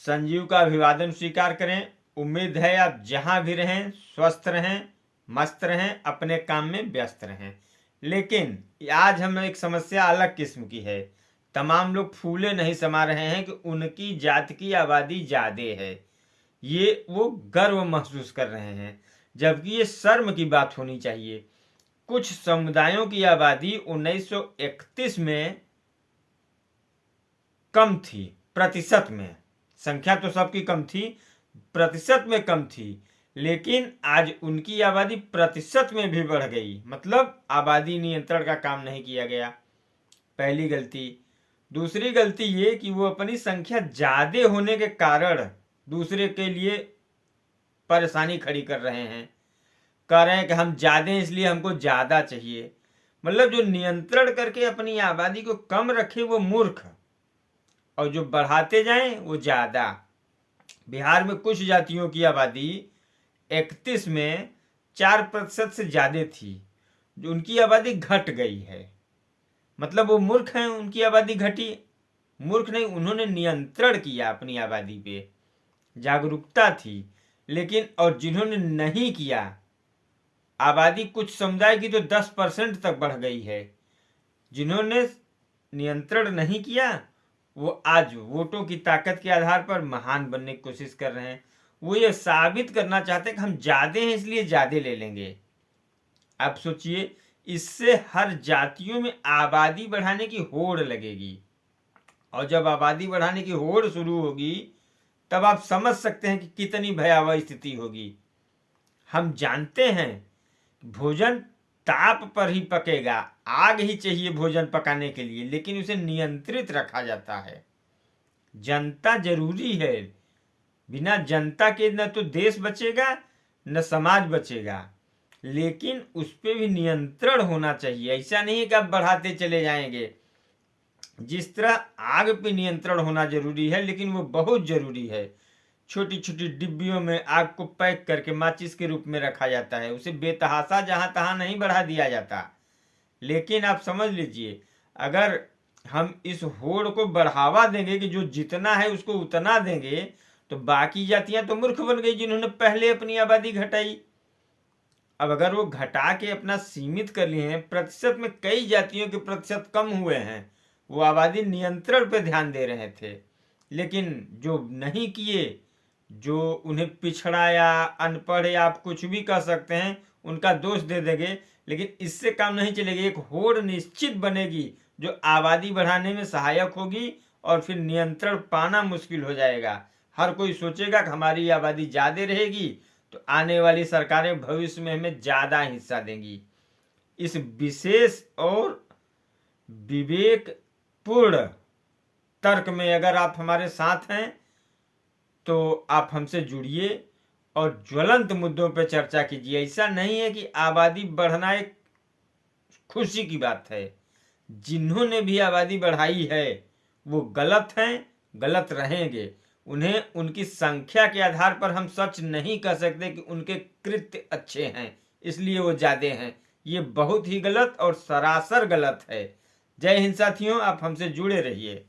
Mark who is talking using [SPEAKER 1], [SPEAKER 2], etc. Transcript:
[SPEAKER 1] संजीव का अभिवादन स्वीकार करें। उम्मीद है आप जहां भी रहें स्वस्थ रहें, मस्त रहें, अपने काम में व्यस्त रहें। लेकिन आज हम एक समस्या अलग किस्म की है। तमाम लोग फूले नहीं समा रहे हैं कि उनकी जात की आबादी ज़्यादा है। ये वो गर्व महसूस कर रहे हैं, जबकि ये शर्म की बात होनी चाहिए। कुछ समुदायों की आबादी 1931 में कम थी, प्रतिशत में। संख्या तो सबकी कम थी, प्रतिशत में कम थी, लेकिन आज उनकी आबादी प्रतिशत में भी बढ़ गई। मतलब आबादी नियंत्रण का काम नहीं किया गया, पहली गलती। दूसरी गलती ये कि वो अपनी संख्या ज़्यादा होने के कारण दूसरे के लिए परेशानी खड़ी कर रहे हैं। कह रहे हैं कि हम ज़्यादा हैं इसलिए हमको ज़्यादा चाहिए। मतलब जो नियंत्रण करके अपनी आबादी को कम रखे वो मूर्ख, और जो बढ़ाते जाएं वो ज़्यादा। बिहार में कुछ जातियों की आबादी 31 में 4% से ज़्यादा थी, जो उनकी आबादी घट गई है। मतलब वो मूर्ख हैं, उनकी आबादी घटी। मूर्ख नहीं, उन्होंने नियंत्रण किया अपनी आबादी पे, जागरूकता थी। लेकिन और जिन्होंने नहीं किया, आबादी कुछ समुदाय की तो 10% तक बढ़ गई है। जिन्होंने नियंत्रण नहीं किया वो आज वोटों की ताकत के आधार पर महान बनने की कोशिश कर रहे हैं। वो ये साबित करना चाहते हैं कि हम ज़्यादा हैं इसलिए ज़्यादा ले लेंगे। आप सोचिए, इससे हर जातियों में आबादी बढ़ाने की होड़ लगेगी, और जब आबादी बढ़ाने की होड़ शुरू होगी तब आप समझ सकते हैं कि कितनी भयावह स्थिति होगी। हम जानते हैं भोजन ताप पर ही पकेगा, आग ही चाहिए भोजन पकाने के लिए, लेकिन उसे नियंत्रित रखा जाता है। जनता जरूरी है, बिना जनता के न तो देश बचेगा न समाज बचेगा। लेकिन उस पर भी नियंत्रण होना चाहिए। ऐसा नहीं है कि आप बढ़ाते चले जाएंगे। जिस तरह आग पे नियंत्रण होना जरूरी है, लेकिन वो बहुत जरूरी है। छोटी छोटी डिब्बियों में आग को पैक करके माचिस के रूप में रखा जाता है, उसे बेतहाशा जहां तहां नहीं बढ़ा दिया जाता। लेकिन आप समझ लीजिए, अगर हम इस होड़ को बढ़ावा देंगे कि जो जितना है उसको उतना देंगे, तो बाकी जातियां तो मूर्ख बन गई जिन्होंने पहले अपनी आबादी घटाई। अब अगर वो घटा के अपना सीमित कर लिए हैं, प्रतिशत में कई जातियों के प्रतिशत कम हुए हैं, वो आबादी नियंत्रण पे ध्यान दे रहे थे। लेकिन जो नहीं किए, जो उन्हें पिछड़ा या अनपढ़ या आप कुछ भी कह सकते हैं, उनका दोष दे देंगे, लेकिन इससे काम नहीं चलेगी। एक होड़ निश्चित बनेगी जो आबादी बढ़ाने में सहायक होगी, और फिर नियंत्रण पाना मुश्किल हो जाएगा। हर कोई सोचेगा कि हमारी आबादी ज़्यादा रहेगी तो आने वाली सरकारें भविष्य में हमें ज़्यादा हिस्सा देंगी। इस विशेष और विवेकपूर्ण तर्क में अगर आप हमारे साथ हैं तो आप हमसे जुड़िए और ज्वलंत मुद्दों पर चर्चा कीजिए। ऐसा नहीं है कि आबादी बढ़ना एक खुशी की बात है। जिन्होंने भी आबादी बढ़ाई है वो गलत हैं, गलत रहेंगे। उन्हें उनकी संख्या के आधार पर हम सच नहीं कह सकते कि उनके कृत्य अच्छे हैं इसलिए वो ज़्यादा हैं। ये बहुत ही गलत और सरासर गलत है। जय हिंद साथियों, आप हमसे जुड़े रहिए।